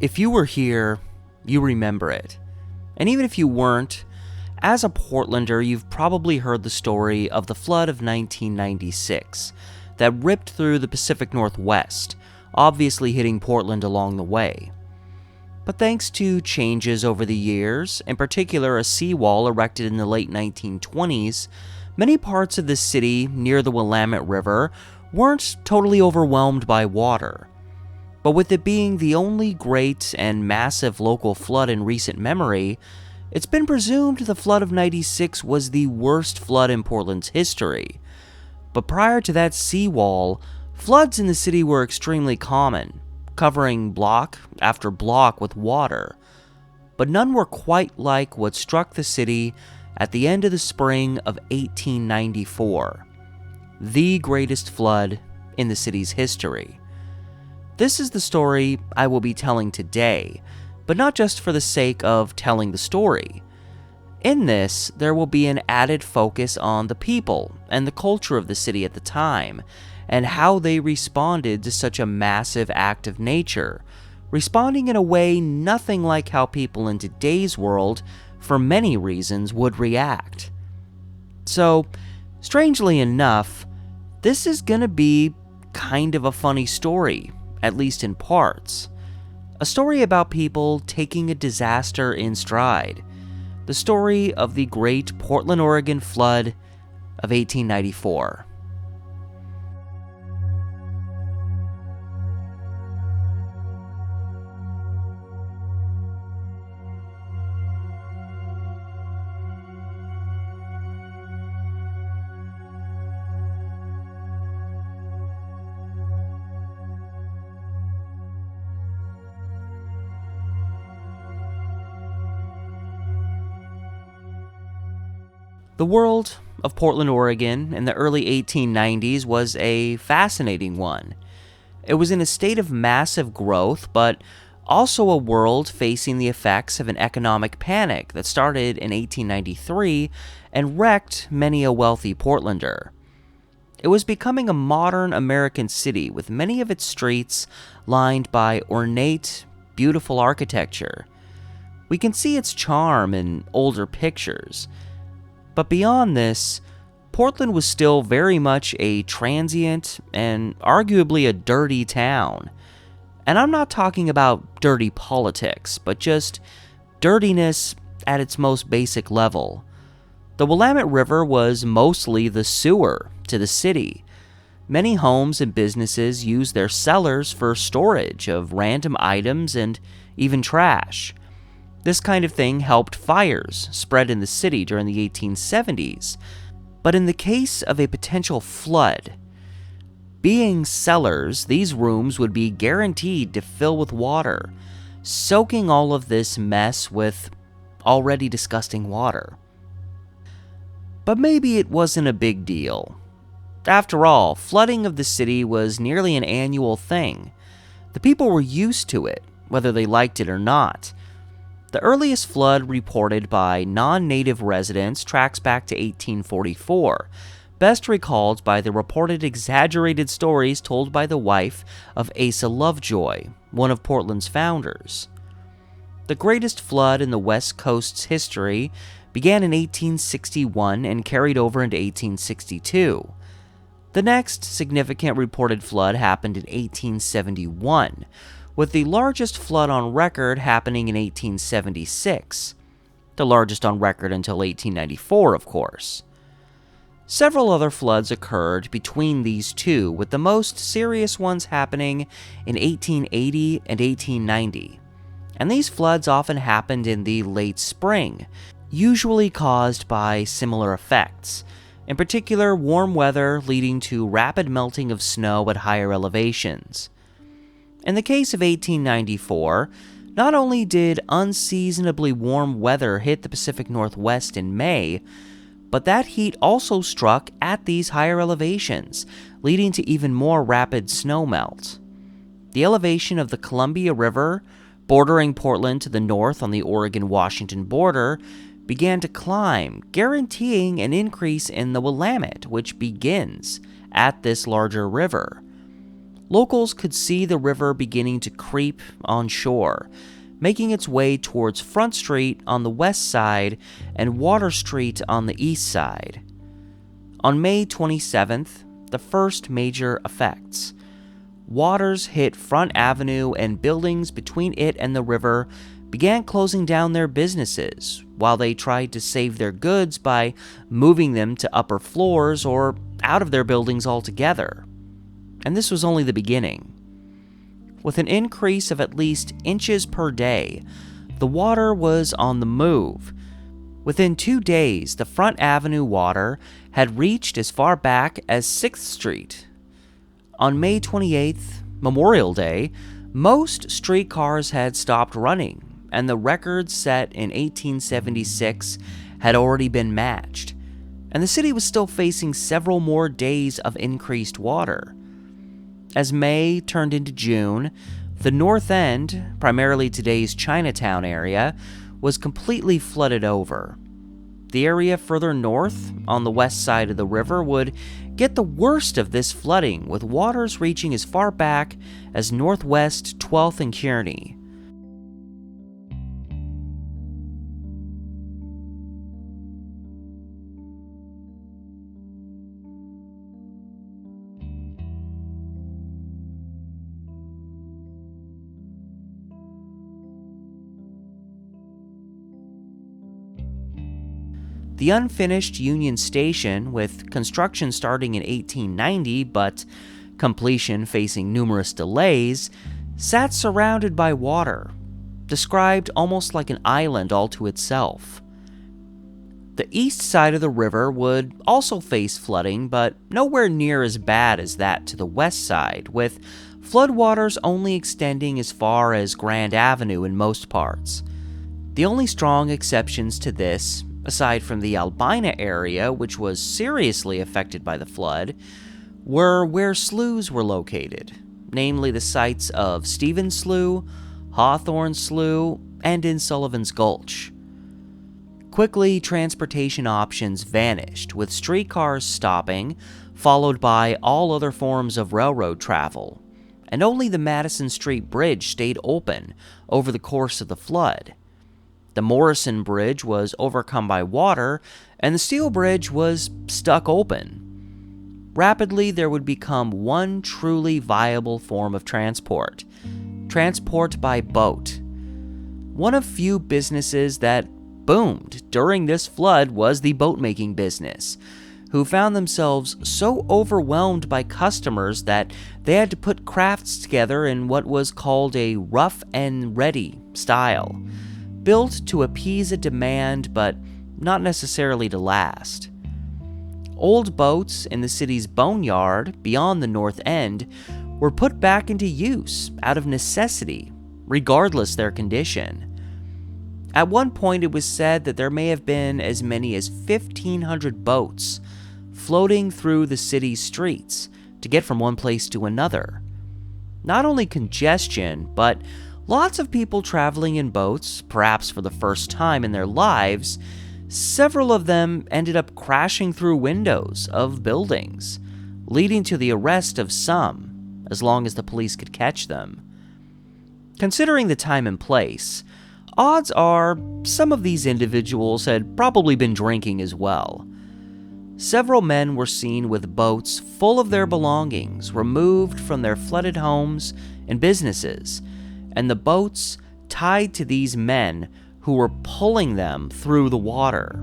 If you were here, you remember it. And even if you weren't, as a Portlander, you've probably heard the story of the flood of 1996 that ripped through the Pacific Northwest, obviously hitting Portland along the way. But thanks to changes over the years, in particular a seawall erected in the late 1920s, many parts of the city near the Willamette River weren't totally overwhelmed by water. But with it being the only great and massive local flood in recent memory, it's been presumed the flood of '96 was the worst flood in Portland's history. But prior to that seawall, floods in the city were extremely common, covering block after block with water. But none were quite like what struck the city at the end of the spring of 1894, the greatest flood in the city's history. This is the story I will be telling today, but not just for the sake of telling the story. In this, there will be an added focus on the people and the culture of the city at the time, and how they responded to such a massive act of nature, responding in a way nothing like how people in today's world, for many reasons, would react. So, strangely enough, this is gonna be kind of a funny story, at least in parts. A story about people taking a disaster in stride. The story of the Great Portland, Oregon flood of 1894. The world of Portland, Oregon in the early 1890s was a fascinating one. It was in a state of massive growth, but also a world facing the effects of an economic panic that started in 1893 and wrecked many a wealthy Portlander. It was becoming a modern American city with many of its streets lined by ornate, beautiful architecture. We can see its charm in older pictures. But beyond this, Portland was still very much a transient and arguably a dirty town. And I'm not talking about dirty politics, but just dirtiness at its most basic level. The Willamette River was mostly the sewer to the city. Many homes and businesses used their cellars for storage of random items and even trash. This kind of thing helped fires spread in the city during the 1870s, but in the case of a potential flood, being cellars, these rooms would be guaranteed to fill with water, soaking all of this mess with already disgusting water. But maybe it wasn't a big deal. After all, flooding of the city was nearly an annual thing. The people were used to it, whether they liked it or not. The earliest flood reported by non-native residents tracks back to 1844, best recalled by the reported exaggerated stories told by the wife of Asa Lovejoy, one of Portland's founders. The greatest flood in the West Coast's history began in 1861 and carried over into 1862. The next significant reported flood happened in 1871, with the largest flood on record happening in 1876, the largest on record until 1894, of course. Several other floods occurred between these two, with the most serious ones happening in 1880 and 1890, and these floods often happened in the late spring, usually caused by similar effects, in particular warm weather leading to rapid melting of snow at higher elevations. In the case of 1894, not only did unseasonably warm weather hit the Pacific Northwest in May, but that heat also struck at these higher elevations, leading to even more rapid snowmelt. The elevation of the Columbia River, bordering Portland to the north on the Oregon-Washington border, began to climb, guaranteeing an increase in the Willamette, which begins at this larger river. locals could see the river beginning to creep on shore, making its way towards Front Street on the west side and Water Street on the east side. On May 27th, the first major effects. Waters hit Front Avenue, and buildings between it and the river began closing down their businesses while they tried to save their goods by moving them to upper floors or out of their buildings altogether. And this was only the beginning. With an increase of at least inches per day, the water was on the move. Within 2 days, the Front Avenue water had reached as far back as 6th Street. On May 28th, Memorial Day, most streetcars had stopped running, and the record set in 1876 had already been matched, and the city was still facing several more days of increased water. As May turned into June, the North End, primarily today's Chinatown area, was completely flooded over. The area further north, on the west side of the river, would get the worst of this flooding, with waters reaching as far back as northwest 12th and Kearny. The unfinished Union Station, with construction starting in 1890 but completion facing numerous delays, sat surrounded by water, described almost like an island all to itself. The east side of the river would also face flooding, but nowhere near as bad as that to the west side, with floodwaters only extending as far as Grand Avenue in most parts. The only strong exceptions to this, aside from the Albina area, which was seriously affected by the flood, were where sloughs were located, namely the sites of Stevens Slough, Hawthorne Slough, and in Sullivan's Gulch. Quickly, transportation options vanished, with streetcars stopping, followed by all other forms of railroad travel, and only the Madison Street Bridge stayed open over the course of the flood. The Morrison Bridge was overcome by water, and the Steel Bridge was stuck open. Rapidly, there would become one truly viable form of transport by boat. One of few businesses that boomed during this flood was the boat-making business, who found themselves so overwhelmed by customers that they had to put crafts together in what was called a rough and ready style, built to appease a demand but not necessarily to last. Old boats in the city's boneyard beyond the North End were put back into use out of necessity, regardless their condition. At one point, it was said that there may have been as many as 1,500 boats floating through the city's streets to get from one place to another. Not only congestion, but lots of people traveling in boats, perhaps for the first time in their lives. Several of them ended up crashing through windows of buildings, leading to the arrest of some, as long as the police could catch them. Considering the time and place, odds are some of these individuals had probably been drinking as well. Several men were seen with boats full of their belongings removed from their flooded homes and businesses, and the boats tied to these men who were pulling them through the water.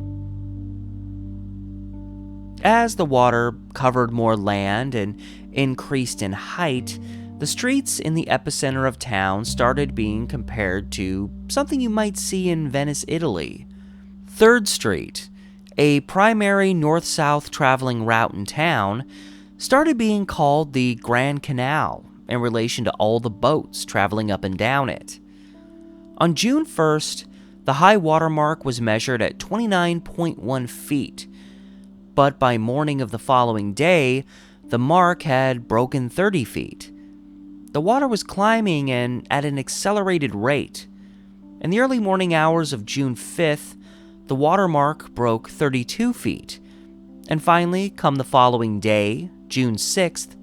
As the water covered more land and increased in height, the streets in the epicenter of town started being compared to something you might see in Venice, Italy. 3rd Street, a primary north-south traveling route in town, started being called the Grand Canal in relation to all the boats traveling up and down it. On June 1st, the high water mark was measured at 29.1 feet, but by morning of the following day, the mark had broken 30 feet. The water was climbing and at an accelerated rate. In the early morning hours of June 5th, the water mark broke 32 feet, and finally, come the following day, June 6th,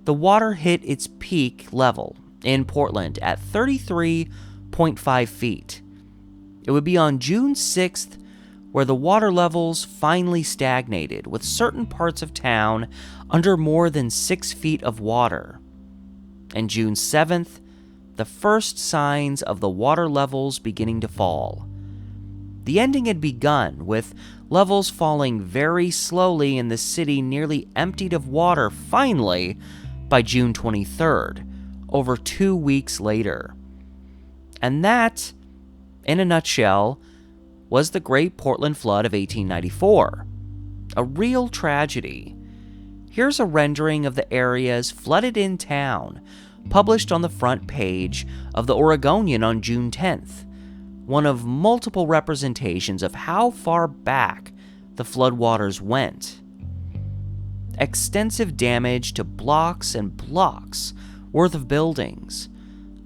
the water hit its peak level in Portland at 33.5 feet. It would be on June 6th where the water levels finally stagnated, with certain parts of town under more than 6 feet of water. And June 7th, the first signs of the water levels beginning to fall. The ending had begun, with levels falling very slowly and the city nearly emptied of water finally by June 23rd, over 2 weeks later. And that, in a nutshell, was the Great Portland Flood of 1894. A real tragedy. Here's a rendering of the areas flooded in town, published on the front page of the Oregonian on June 10th, one of multiple representations of how far back the floodwaters went. Extensive damage to blocks and blocks worth of buildings.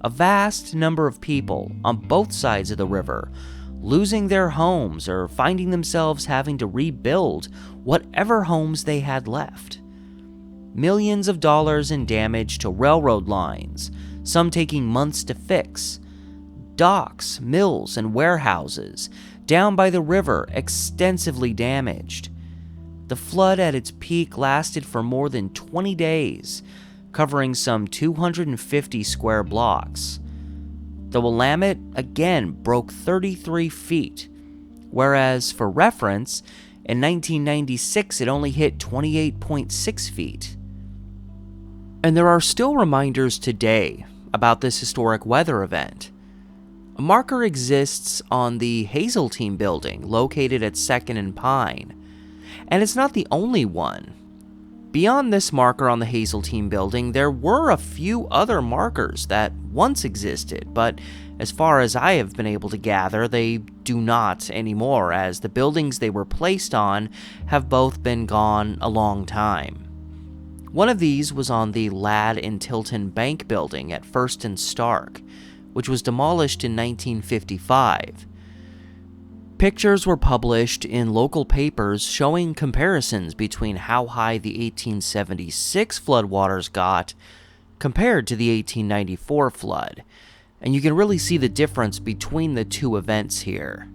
A vast number of people on both sides of the river losing their homes or finding themselves having to rebuild whatever homes they had left. Millions of dollars in damage to railroad lines, some taking months to fix. Docks, mills, and warehouses down by the river extensively damaged. The flood at its peak lasted for more than 20 days, covering some 250 square blocks. The Willamette again broke 33 feet, whereas, for reference, in 1996 it only hit 28.6 feet. And there are still reminders today about this historic weather event. A marker exists on the Hazeltine building located at 2nd and Pine, and it's not the only one. Beyond this marker on the Hazeltine building, there were a few other markers that once existed, but as far as I have been able to gather, they do not anymore, as the buildings they were placed on have both been gone a long time. One of these was on the Ladd and Tilton Bank building at 1st and Stark, which was demolished in 1955. Pictures were published in local papers showing comparisons between how high the 1876 floodwaters got compared to the 1894 flood, and you can really see the difference between the two events here.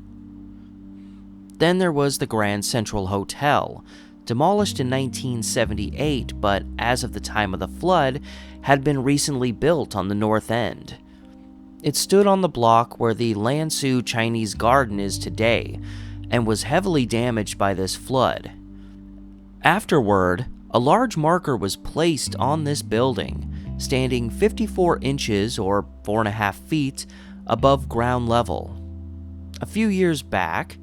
Then there was the Grand Central Hotel, demolished in 1978, but as of the time of the flood, had been recently built on the north end. It stood on the block where the Lansu Chinese Garden is today, and was heavily damaged by this flood. Afterward, a large marker was placed on this building, standing 54 inches or 4.5 feet above ground level. A few years back,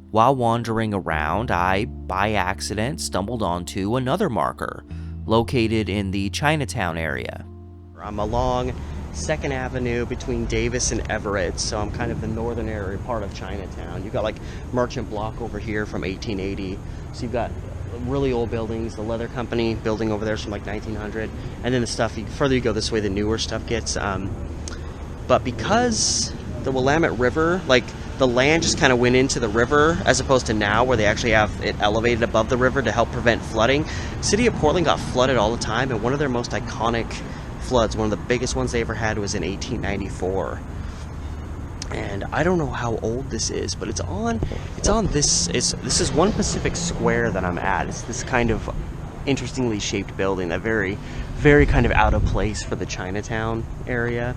while wandering around, I, by accident, stumbled onto another marker, located in the Chinatown area. I'm along 2nd Avenue between Davis and Everett, so I'm kind of the northern area part of Chinatown. You've got like Merchant Block over here from 1880, so you've got really old buildings, the Leather Company building over there is from like 1900, and then the stuff, further you go this way, the newer stuff gets, but because the Willamette River, like the land just kind of went into the river, as opposed to now where they actually have it elevated above the river to help prevent flooding. The city of Portland got flooded all the time, and one of their most iconic floods, one of the biggest ones they ever had, was in 1894. And I don't know how old this is, but this is One Pacific Square that I'm at. It's this kind of interestingly shaped building, that very, very kind of out of place for the Chinatown area.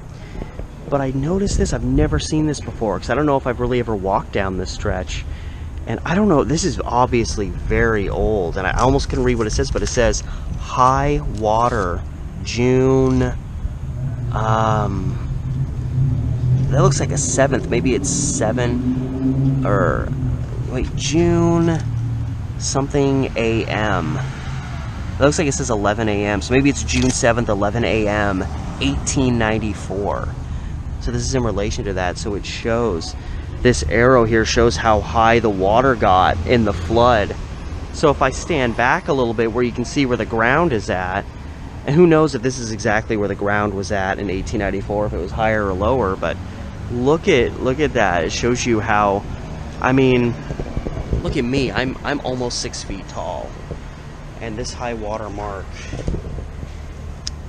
But I noticed this, I've never seen this before, because I don't know if I've really ever walked down this stretch. And I don't know, this is obviously very old, and I almost couldn't read what it says, but it says high water June, that looks like a 7th, maybe it's 7, or wait, June something a.m. It looks like it says 11 a.m., so maybe it's June 7th, 11 a.m., 1894. So this is in relation to that, so it shows, this arrow here shows how high the water got in the flood. So if I stand back a little bit where you can see where the ground is at, and who knows if this is exactly where the ground was at in 1894, if it was higher or lower, but look at that. It shows you how, I mean, look at me, I'm almost 6 feet tall, and this high water mark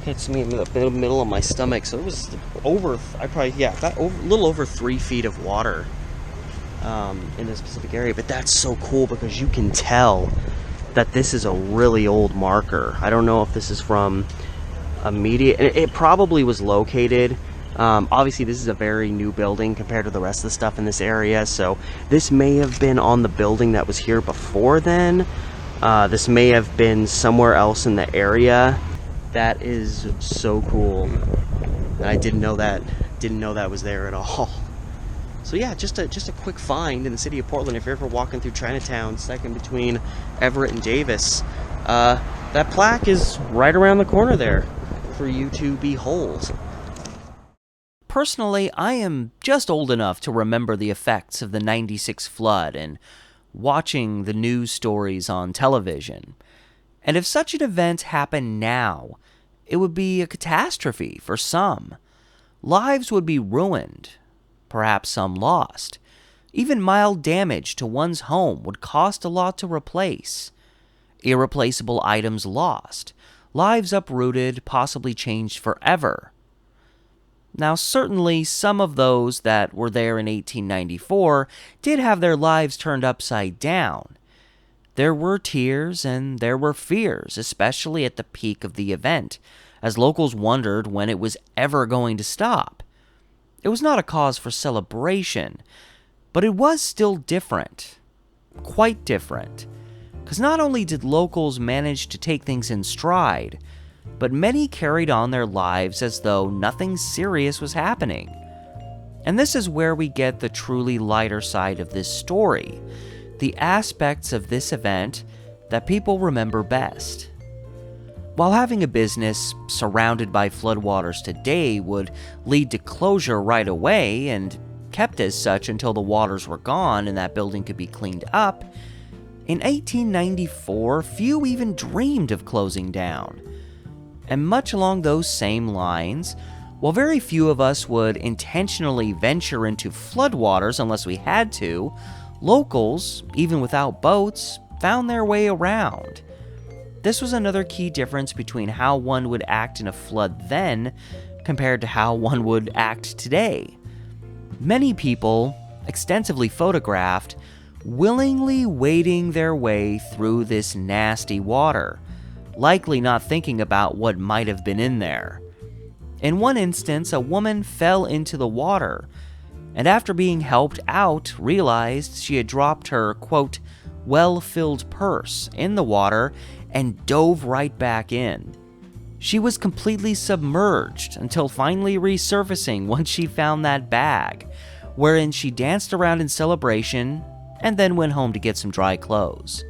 hits me in the middle of my stomach. So it was over, a little over 3 feet of water in this specific area. But that's so cool because you can tell that this is a really old marker. I don't know if this is from it probably was located. Obviously, this is a very new building compared to the rest of the stuff in this area. So this may have been on the building that was here before then. This may have been somewhere else in the area. That is so cool. And I didn't know that was there at all. So yeah, just a quick find in the city of Portland. If you're ever walking through Chinatown, second between Everett and Davis, that plaque is right around the corner there for you to behold. Personally, I am just old enough to remember the effects of the '96 flood and watching the news stories on television. And if such an event happened now, it would be a catastrophe for some. Lives would be ruined, perhaps some lost. Even mild damage to one's home would cost a lot to replace. Irreplaceable items lost, lives uprooted, possibly changed forever. Now, certainly some of those that were there in 1894 did have their lives turned upside down. There were tears and there were fears, especially at the peak of the event, as locals wondered when it was ever going to stop. It was not a cause for celebration, but it was still different. Quite different. Because not only did locals manage to take things in stride, but many carried on their lives as though nothing serious was happening. And this is where we get the truly lighter side of this story, the aspects of this event that people remember best. While having a business surrounded by floodwaters today would lead to closure right away and kept as such until the waters were gone and that building could be cleaned up, in 1894 few even dreamed of closing down. And much along those same lines, while very few of us would intentionally venture into floodwaters unless we had to, locals, even without boats, found their way around. This was another key difference between how one would act in a flood then compared to how one would act today. Many people, extensively photographed, willingly wading their way through this nasty water, likely not thinking about what might have been in there. In one instance, a woman fell into the water, and after being helped out, realized she had dropped her, quote, well-filled purse in the water and dove right back in. She was completely submerged until finally resurfacing once she found that bag, wherein she danced around in celebration and then went home to get some dry clothes.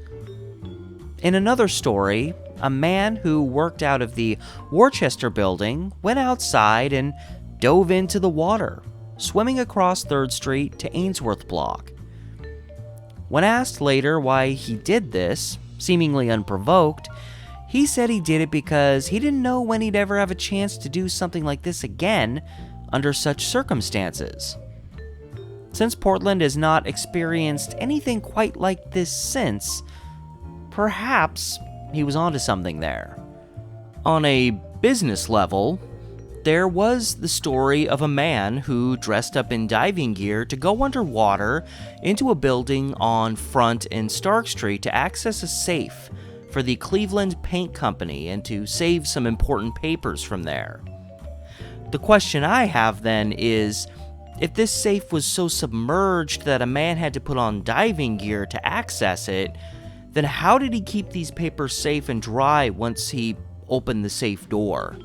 In another story, a man who worked out of the Worcester building went outside and dove into the water, swimming across 3rd Street to Ainsworth Block. When asked later why he did this, seemingly unprovoked, he said he did it because he didn't know when he'd ever have a chance to do something like this again under such circumstances. Since Portland has not experienced anything quite like this since, perhaps he was onto something there. On a business level, there was the story of a man who dressed up in diving gear to go underwater into a building on Front and Stark Street to access a safe for the Cleveland Paint Company and to save some important papers from there. The question I have then is, if this safe was so submerged that a man had to put on diving gear to access it, then how did he keep these papers safe and dry once he opened the safe door?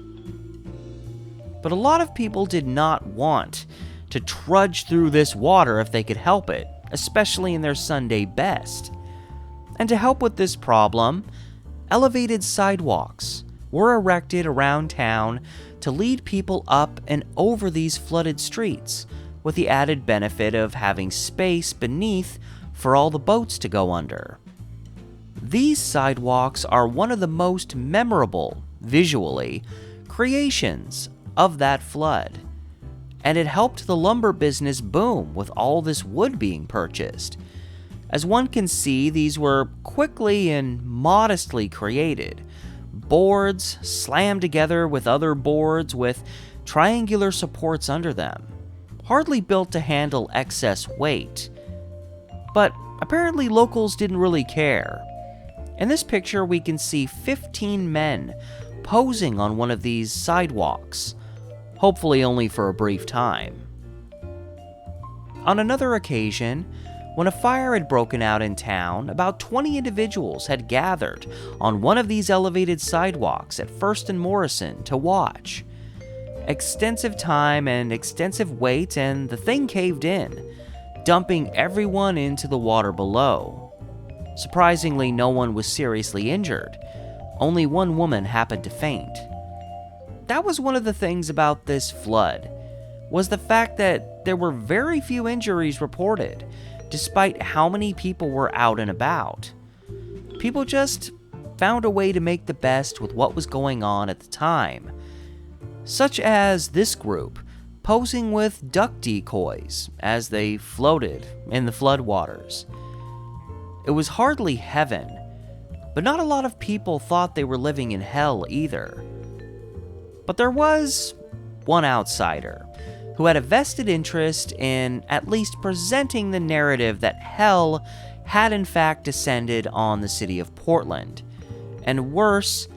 But a lot of people did not want to trudge through this water if they could help it, especially in their Sunday best. And to help with this problem, elevated sidewalks were erected around town to lead people up and over these flooded streets, with the added benefit of having space beneath for all the boats to go under. These sidewalks are one of the most memorable, visually, creations of that flood, and it helped the lumber business boom with all this wood being purchased. As one can see, these were quickly and modestly created, boards slammed together with other boards with triangular supports under them, hardly built to handle excess weight. But apparently locals didn't really care. In this picture, we can see 15 men posing on one of these sidewalks, hopefully only for a brief time. On another occasion, when a fire had broken out in town, about 20 individuals had gathered on one of these elevated sidewalks at First and Morrison to watch. Extensive time and extensive weight, and the thing caved in, dumping everyone into the water below. Surprisingly, no one was seriously injured. Only one woman happened to faint. That was one of the things about this flood, was the fact that there were very few injuries reported, despite how many people were out and about. People just found a way to make the best with what was going on at the time, such as this group posing with duck decoys as they floated in the floodwaters. It was hardly heaven, but not a lot of people thought they were living in hell either. But there was one outsider who had a vested interest in at least presenting the narrative that hell had in fact descended on the city of Portland. And worse,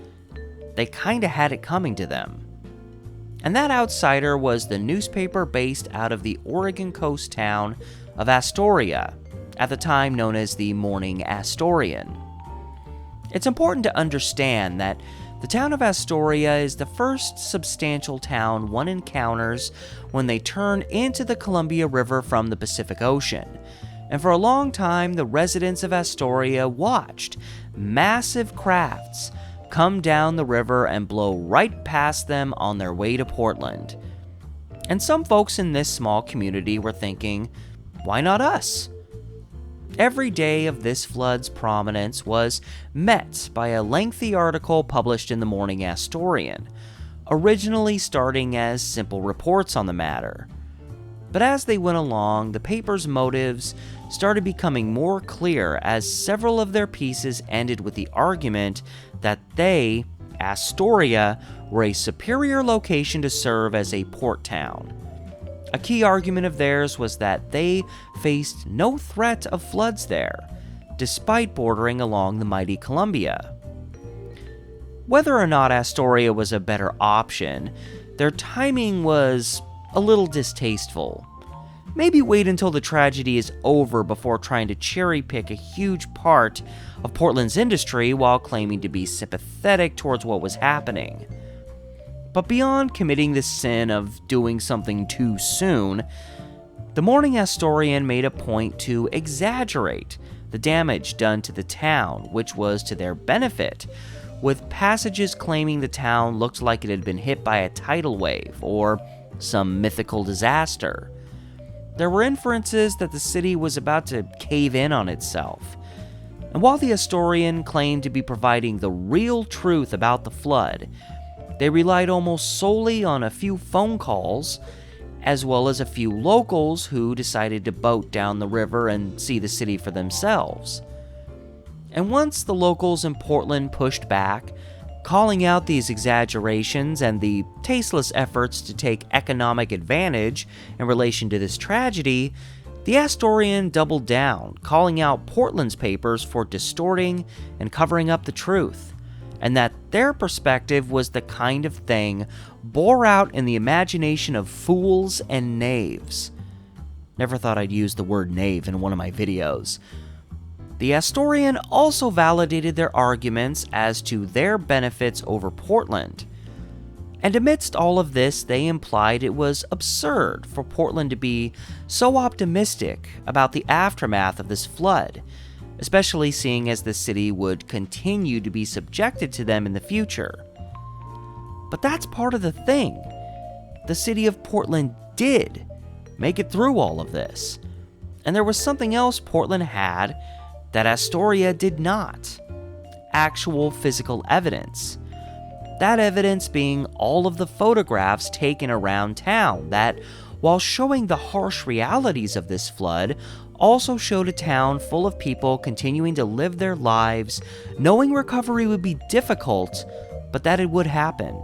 they kinda had it coming to them. And that outsider was the newspaper based out of the Oregon coast town of Astoria, at the time known as the Morning Astorian. It's important to understand that the town of Astoria is the first substantial town one encounters when they turn into the Columbia River from the Pacific Ocean. And for a long time, the residents of Astoria watched massive crafts come down the river and blow right past them on their way to Portland. And some folks in this small community were thinking, why not us? Every day of this flood's prominence was met by a lengthy article published in the Morning Astorian, originally starting as simple reports on the matter. But as they went along, the paper's motives started becoming more clear as several of their pieces ended with the argument that they, Astoria, were a superior location to serve as a port town. A key argument of theirs was that they faced no threat of floods there, despite bordering along the mighty Columbia. Whether or not Astoria was a better option, their timing was a little distasteful. Maybe wait until the tragedy is over before trying to cherry-pick a huge part of Portland's industry while claiming to be sympathetic towards what was happening. But beyond committing the sin of doing something too soon, the Morning Astorian made a point to exaggerate the damage done to the town, which was to their benefit, with passages claiming the town looked like it had been hit by a tidal wave or some mythical disaster. There were inferences that the city was about to cave in on itself. And while the Astorian claimed to be providing the real truth about the flood, they relied almost solely on a few phone calls, as well as a few locals who decided to boat down the river and see the city for themselves. And once the locals in Portland pushed back, calling out these exaggerations and the tasteless efforts to take economic advantage in relation to this tragedy, the Astorian doubled down, calling out Portland's papers for distorting and covering up the truth, and that their perspective was the kind of thing bore out in the imagination of fools and knaves. Never thought I'd use the word knave in one of my videos. The Astorian also validated their arguments as to their benefits over Portland. And amidst all of this, they implied it was absurd for Portland to be so optimistic about the aftermath of this flood, especially seeing as the city would continue to be subjected to them in the future. But that's part of the thing. The city of Portland did make it through all of this. And there was something else Portland had that Astoria did not. Actual physical evidence. That evidence being all of the photographs taken around town that, while showing the harsh realities of this flood, also showed a town full of people continuing to live their lives, knowing recovery would be difficult, but that it would happen.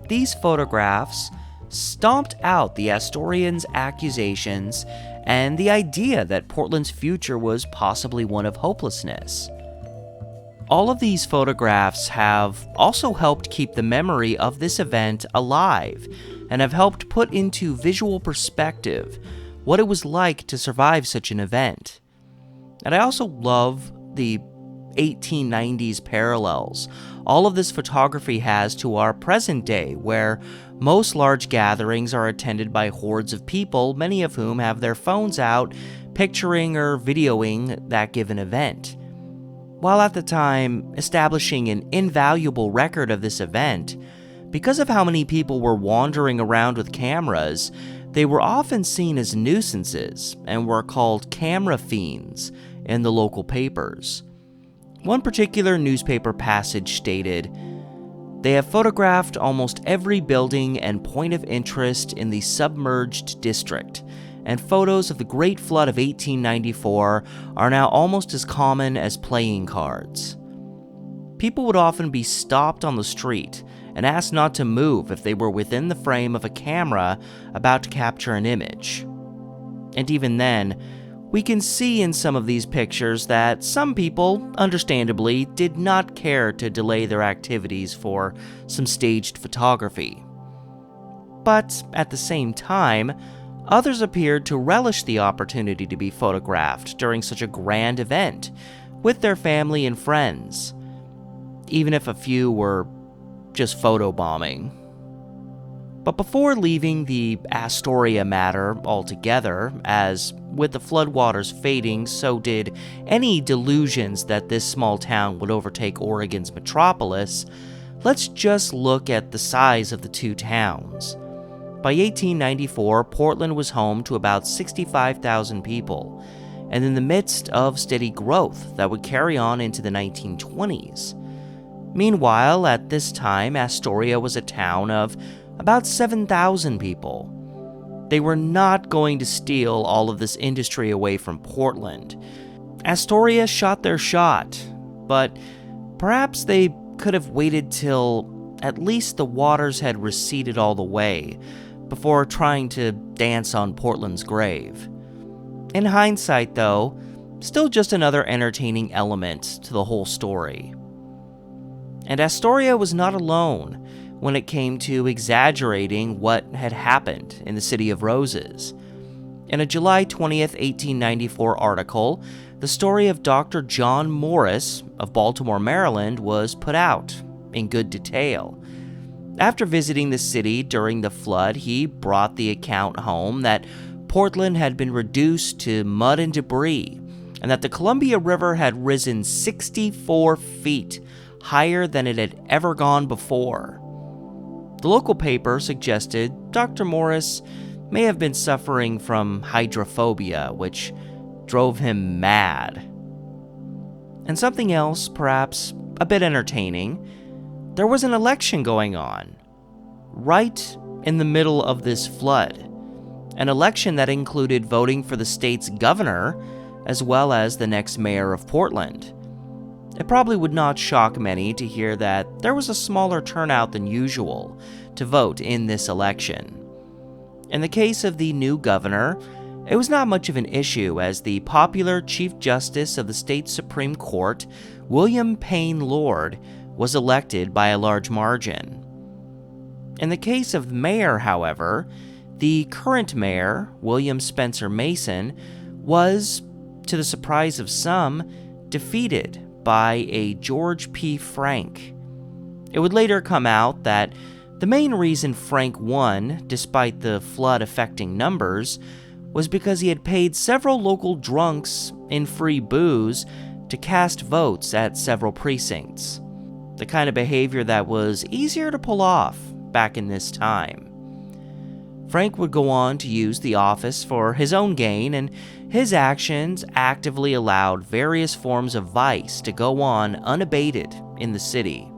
These photographs stomped out the Astorians' accusations and the idea that Portland's future was possibly one of hopelessness. All of these photographs have also helped keep the memory of this event alive and have helped put into visual perspective what it was like to survive such an event. And I also love the 1890s parallels all of this photography has to our present day, where most large gatherings are attended by hordes of people, many of whom have their phones out, picturing or videoing that given event. While at the time establishing an invaluable record of this event, because of how many people were wandering around with cameras, they were often seen as nuisances and were called camera fiends in the local papers. One particular newspaper passage stated, "They have photographed almost every building and point of interest in the submerged district, and photos of the Great Flood of 1894 are now almost as common as playing cards." People would often be stopped on the street and asked not to move if they were within the frame of a camera about to capture an image. And even then, we can see in some of these pictures that some people, understandably, did not care to delay their activities for some staged photography. But at the same time, others appeared to relish the opportunity to be photographed during such a grand event with their family and friends, even if a few were just photobombing. But before leaving the Astoria matter altogether, as with the floodwaters fading, so did any delusions that this small town would overtake Oregon's metropolis, let's just look at the size of the two towns. By 1894, Portland was home to about 65,000 people, and in the midst of steady growth that would carry on into the 1920s. Meanwhile, at this time, Astoria was a town of about 7,000 people. They were not going to steal all of this industry away from Portland. Astoria shot their shot, but perhaps they could have waited till at least the waters had receded all the way before trying to dance on Portland's grave. In hindsight, though, still just another entertaining element to the whole story. And Astoria was not alone when it came to exaggerating what had happened in the City of Roses. In a July 20th, 1894 article, the story of Dr. John Morris of Baltimore, Maryland was put out in good detail. After visiting the city during the flood, he brought the account home that Portland had been reduced to mud and debris, and that the Columbia River had risen 64 feet higher than it had ever gone before. The local paper suggested Dr. Morris may have been suffering from hydrophobia, which drove him mad. And something else, perhaps a bit entertaining, there was an election going on, right in the middle of this flood. An election that included voting for the state's governor, as well as the next mayor of Portland. It probably would not shock many to hear that there was a smaller turnout than usual to vote in this election. In the case of the new governor, it was not much of an issue, as the popular Chief Justice of the state Supreme Court, William Payne Lord, was elected by a large margin. In the case of the mayor, however, the current mayor, William Spencer Mason, was, to the surprise of some, defeated by a George P. Frank. It would later come out that the main reason Frank won, despite the flood affecting numbers, was because he had paid several local drunks in free booze to cast votes at several precincts. The kind of behavior that was easier to pull off back in this time. Frank would go on to use the office for his own gain, and his actions actively allowed various forms of vice to go on unabated in the city.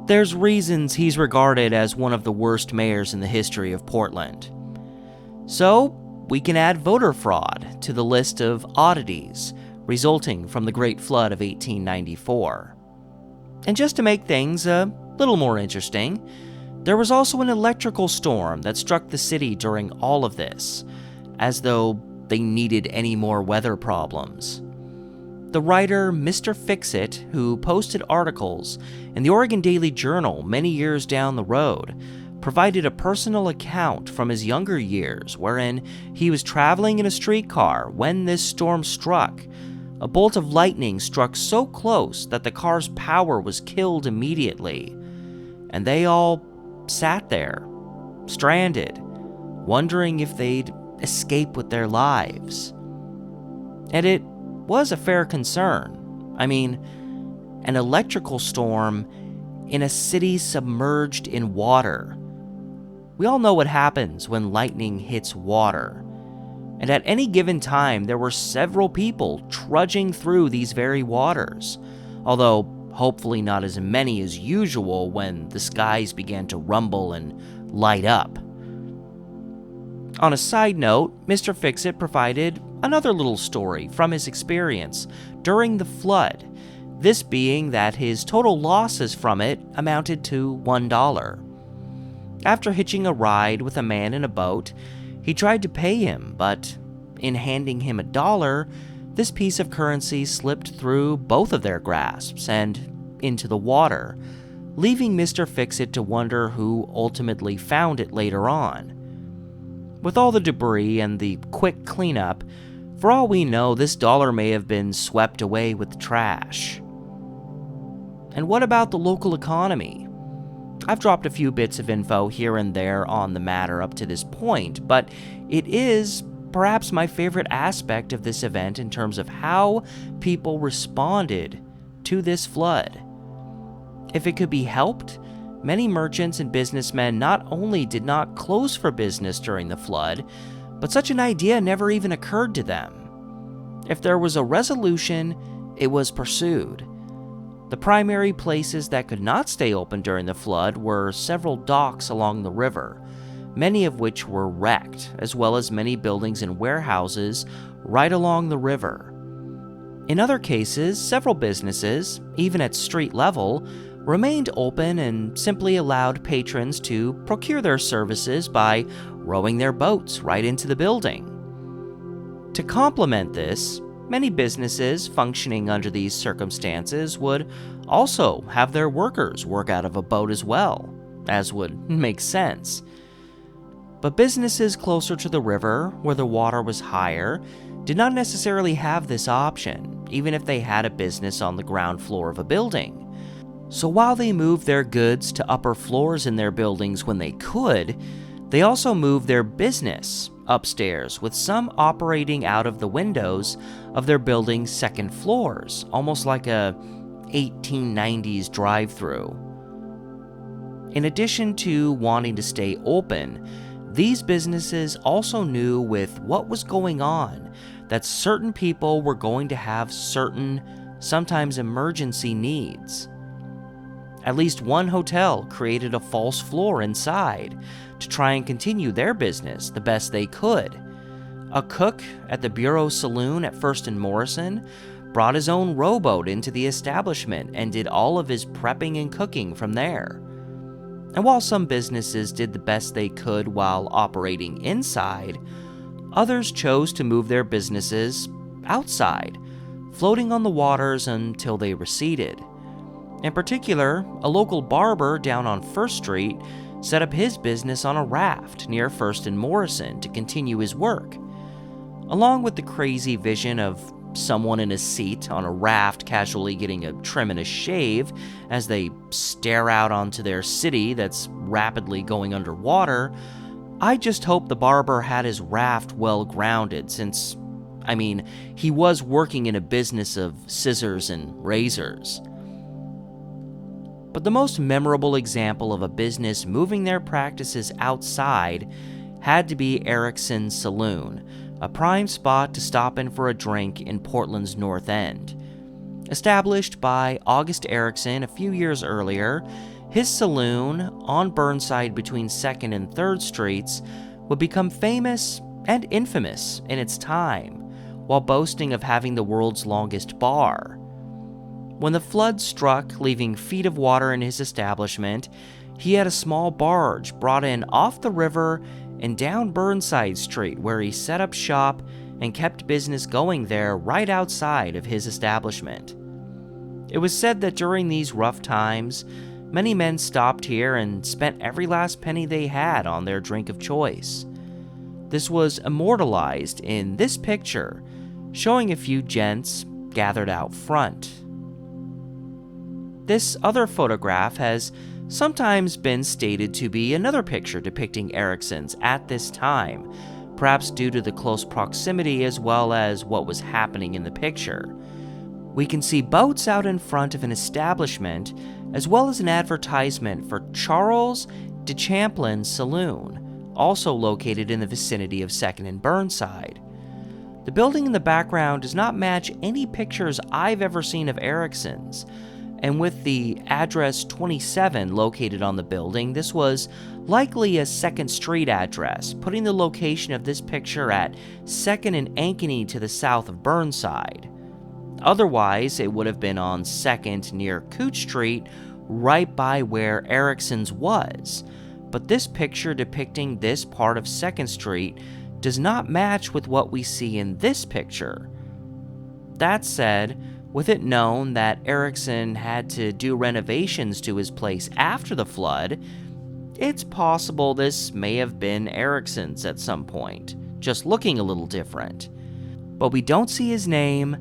There's reasons he's regarded as one of the worst mayors in the history of Portland. So, we can add voter fraud to the list of oddities resulting from the Great Flood of 1894. And just to make things a little more interesting, there was also an electrical storm that struck the city during all of this, as though they needed any more weather problems. The writer Mr. Fixit, who posted articles in the Oregon Daily Journal many years down the road, provided a personal account from his younger years wherein he was traveling in a streetcar when this storm struck. A bolt of lightning struck so close that the car's power was killed immediately, and they all sat there, stranded, wondering if they'd escape with their lives. And it was a fair concern. I mean, an electrical storm in a city submerged in water. We all know what happens when lightning hits water. And at any given time, there were several people trudging through these very waters, although hopefully not as many as usual when the skies began to rumble and light up. On a side note, Mr. Fixit provided another little story from his experience during the flood, this being that his total losses from it amounted to $1. After hitching a ride with a man in a boat, he tried to pay him, but in handing him $1, this piece of currency slipped through both of their grasps and into the water, leaving Mr. Fixit to wonder who ultimately found it later on. With all the debris and the quick cleanup, for all we know, this dollar may have been swept away with the trash. And what about the local economy? I've dropped a few bits of info here and there on the matter up to this point, but it is perhaps my favorite aspect of this event in terms of how people responded to this flood. If it could be helped, many merchants and businessmen not only did not close for business during the flood, but such an idea never even occurred to them. If there was a resolution, it was pursued. The primary places that could not stay open during the flood were several docks along the river, many of which were wrecked, as well as many buildings and warehouses right along the river. In other cases, several businesses, even at street level, remained open and simply allowed patrons to procure their services by rowing their boats right into the building. To complement this, many businesses functioning under these circumstances would also have their workers work out of a boat as well, as would make sense. But businesses closer to the river, where the water was higher, did not necessarily have this option, even if they had a business on the ground floor of a building. So while they moved their goods to upper floors in their buildings when they could, they also moved their business upstairs, with some operating out of the windows of their building's second floors, almost like a 1890s drive-through. In addition to wanting to stay open, these businesses also knew with what was going on that certain people were going to have certain, sometimes emergency needs. At least one hotel created a false floor inside to try and continue their business the best they could. A cook at the Bureau Saloon at First and Morrison brought his own rowboat into the establishment and did all of his prepping and cooking from there. And while some businesses did the best they could while operating inside, others chose to move their businesses outside, floating on the waters until they receded. In particular, a local barber down on First Street set up his business on a raft near First and Morrison to continue his work. Along with the crazy vision of someone in a seat on a raft casually getting a trim and a shave as they stare out onto their city that's rapidly going underwater, I just hope the barber had his raft well grounded since, he was working in a business of scissors and razors. But the most memorable example of a business moving their practices outside had to be Erickson's Saloon, a prime spot to stop in for a drink in Portland's North End. Established by August Erickson a few years earlier, his saloon, on Burnside between 2nd and 3rd Streets, would become famous and infamous in its time, while boasting of having the world's longest bar. When the flood struck, leaving feet of water in his establishment, he had a small barge brought in off the river and down Burnside Street, where he set up shop and kept business going there right outside of his establishment. It was said that during these rough times, many men stopped here and spent every last penny they had on their drink of choice. This was immortalized in this picture, showing a few gents gathered out front. This other photograph has sometimes been stated to be another picture depicting Erickson's at this time, perhaps due to the close proximity as well as what was happening in the picture. We can see boats out in front of an establishment, as well as an advertisement for Charles de Champlin's Saloon, also located in the vicinity of 2nd and Burnside. The building in the background does not match any pictures I've ever seen of Erickson's, and with the address 27 located on the building, this was likely a 2nd Street address, putting the location of this picture at 2nd and Ankeny to the south of Burnside. Otherwise, it would have been on 2nd near Cooch Street, right by where Erickson's was, but this picture depicting this part of 2nd Street does not match with what we see in this picture. That said, with it known that Erickson had to do renovations to his place after the flood, it's possible this may have been Erickson's at some point, just looking a little different. But we don't see his name,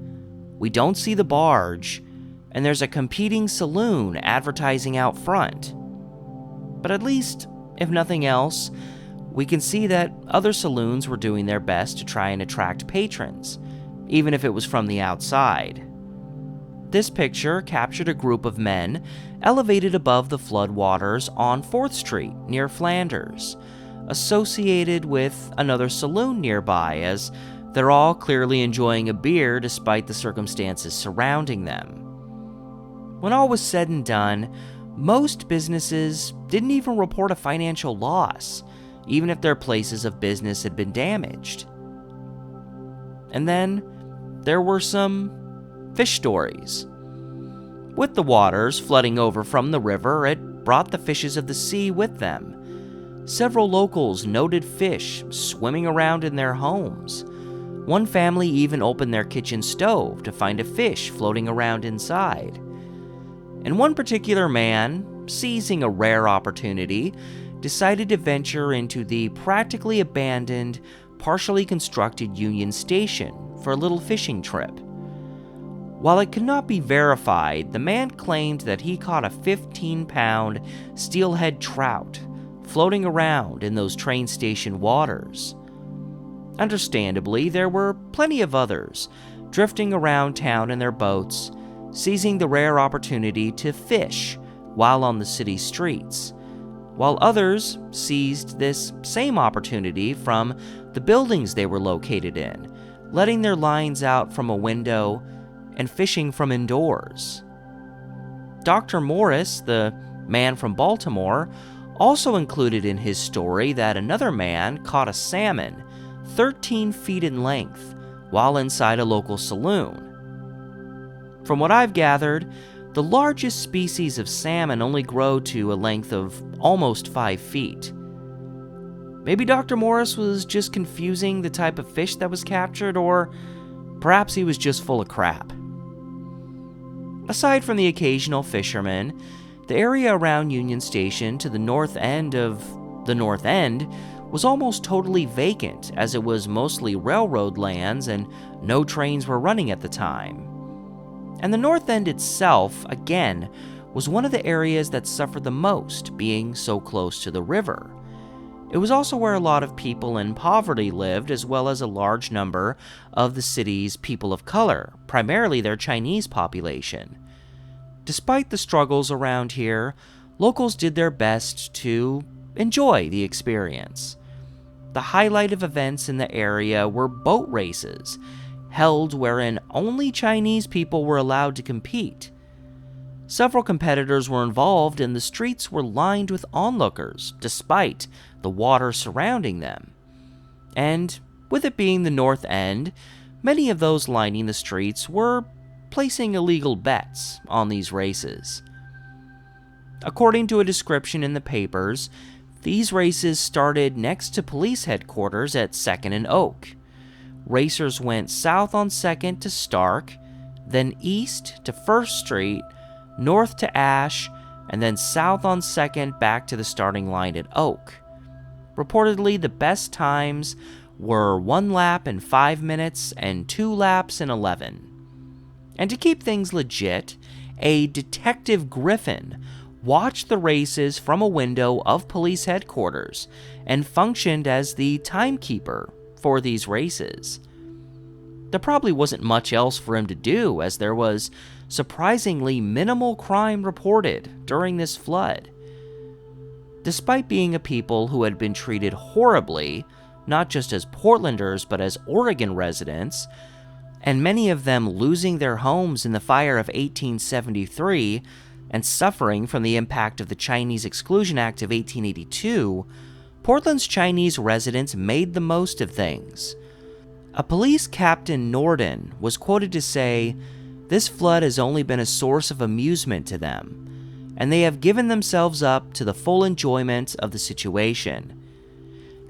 we don't see the barge, and there's a competing saloon advertising out front. But at least, if nothing else, we can see that other saloons were doing their best to try and attract patrons, even if it was from the outside. This picture captured a group of men elevated above the floodwaters on 4th Street near Flanders, associated with another saloon nearby, as they're all clearly enjoying a beer despite the circumstances surrounding them. When all was said and done, most businesses didn't even report a financial loss, even if their places of business had been damaged. And then there were some fish stories. With the waters flooding over from the river, it brought the fishes of the sea with them. Several locals noted fish swimming around in their homes. One family even opened their kitchen stove to find a fish floating around inside. And one particular man, seizing a rare opportunity, decided to venture into the practically abandoned, partially constructed Union Station for a little fishing trip. While it could not be verified, the man claimed that he caught a 15-pound steelhead trout floating around in those train station waters. Understandably, there were plenty of others drifting around town in their boats, seizing the rare opportunity to fish while on the city streets, while others seized this same opportunity from the buildings they were located in, letting their lines out from a window and fishing from indoors. Dr. Morris, the man from Baltimore, also included in his story that another man caught a salmon 13 feet in length while inside a local saloon. From what I've gathered, the largest species of salmon only grow to a length of almost 5 feet. Maybe Dr. Morris was just confusing the type of fish that was captured, or perhaps he was just full of crap. Aside from the occasional fishermen, the area around Union Station to the north end of the North End was almost totally vacant, as it was mostly railroad lands and no trains were running at the time. And the North End itself, again, was one of the areas that suffered the most, being so close to the river. It was also where a lot of people in poverty lived, as well as a large number of the city's people of color, primarily their Chinese population. Despite the struggles around here, locals did their best to enjoy the experience. The highlight of events in the area were boat races, held wherein only Chinese people were allowed to compete. Several competitors were involved, and the streets were lined with onlookers, despite the water surrounding them. And with it being the North End, many of those lining the streets were placing illegal bets on these races. According to a description in the papers, these races started next to police headquarters at 2nd and Oak. Racers went south on 2nd to Stark, then east to 1st Street, north to Ash, and then south on 2nd back to the starting line at Oak. Reportedly, the best times were 1 lap in 5 minutes and 2 laps in 11. And to keep things legit, a Detective Griffin watched the races from a window of police headquarters and functioned as the timekeeper for these races. There probably wasn't much else for him to do, as there was surprisingly minimal crime reported during this flood. Despite being a people who had been treated horribly, not just as Portlanders but as Oregon residents, and many of them losing their homes in the fire of 1873 and suffering from the impact of the Chinese Exclusion Act of 1882, Portland's Chinese residents made the most of things. A police captain, Norden, was quoted to say, "This flood has only been a source of amusement to them, and they have given themselves up to the full enjoyment of the situation."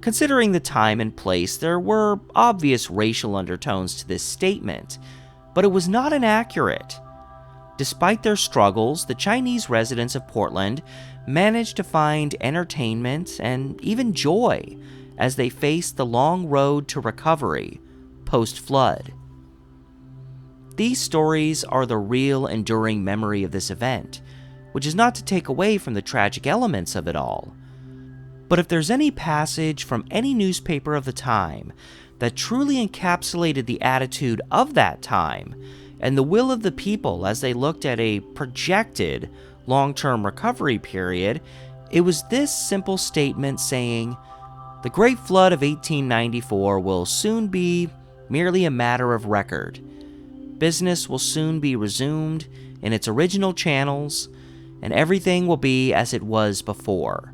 Considering the time and place, there were obvious racial undertones to this statement, but it was not inaccurate. Despite their struggles, the Chinese residents of Portland managed to find entertainment and even joy as they faced the long road to recovery post-flood. These stories are the real enduring memory of this event, which is not to take away from the tragic elements of it all. But if there's any passage from any newspaper of the time that truly encapsulated the attitude of that time and the will of the people as they looked at a projected long-term recovery period, it was this simple statement saying, "The Great Flood of 1894 will soon be merely a matter of record. Business will soon be resumed in its original channels, and everything will be as it was before."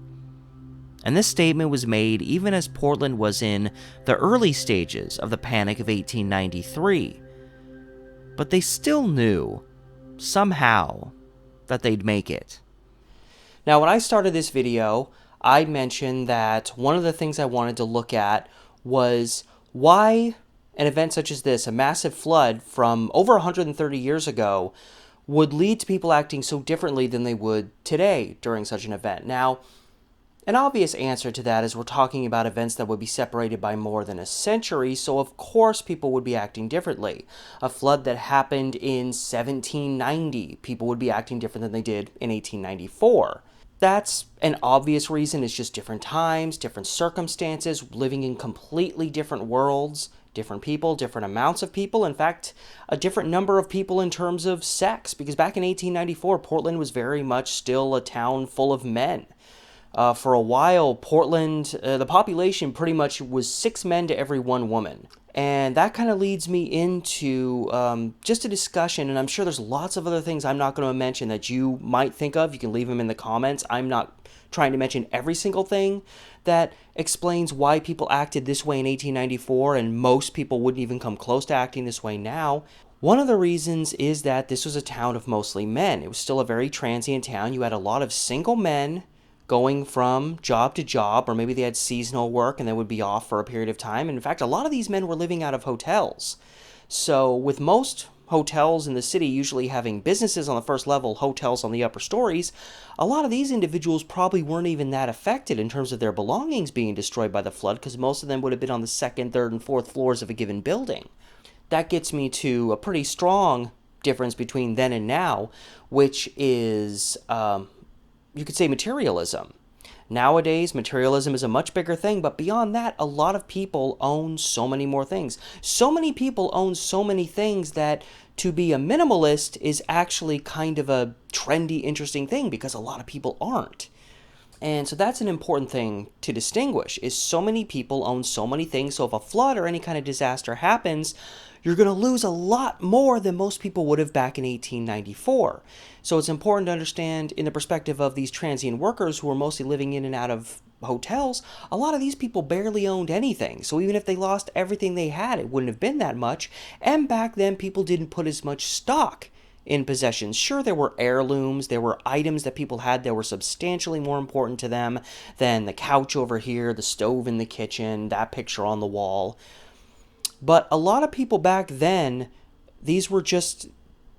And this statement was made even as Portland was in the early stages of the Panic of 1893. But they still knew, somehow, that they'd make it. Now, when I started this video, I mentioned that one of the things I wanted to look at was why an event such as this, a massive flood from over 130 years ago, would lead to people acting so differently than they would today during such an event. Now, an obvious answer to that is we're talking about events that would be separated by more than a century, so of course people would be acting differently. A flood that happened in 1790, people would be acting different than they did in 1894. That's an obvious reason. It's just different times, different circumstances, living in completely different worlds, different people, different amounts of people. In fact, a different number of people in terms of sex, because back in 1894, Portland was very much still a town full of men. For a while, Portland, the population pretty much was 6 men to every 1 woman. And that kind of leads me into just a discussion, and I'm sure there's lots of other things I'm not going to mention that you might think of. You can leave them in the comments. I'm not trying to mention every single thing that explains why people acted this way in 1894, and most people wouldn't even come close to acting this way now. One of the reasons is that this was a town of mostly men. It was still a very transient town. You had a lot of single men going from job to job, or maybe they had seasonal work and they would be off for a period of time. And in fact, a lot of these men were living out of hotels. So with most hotels in the city usually having businesses on the first level, hotels on the upper stories, a lot of these individuals probably weren't even that affected in terms of their belongings being destroyed by the flood, because most of them would have been on the 2nd, 3rd, and 4th floors of a given building. That gets me to a pretty strong difference between then and now, which is you could say materialism. Nowadays, materialism is a much bigger thing, but beyond that, a lot of people own so many more things. So many people own so many things that to be a minimalist is actually kind of a trendy, interesting thing, because a lot of people aren't. And so that's an important thing to distinguish, is so many people own so many things. So if a flood or any kind of disaster happens, you're going to lose a lot more than most people would have back in 1894. So it's important to understand, in the perspective of these transient workers who were mostly living in and out of hotels, a lot of these people barely owned anything. So even if they lost everything they had, it wouldn't have been that much. And back then, people didn't put as much stock in possessions. Sure, there were heirlooms, there were items that people had that were substantially more important to them than the couch over here, the stove in the kitchen, that picture on the wall. But a lot of people back then, these were just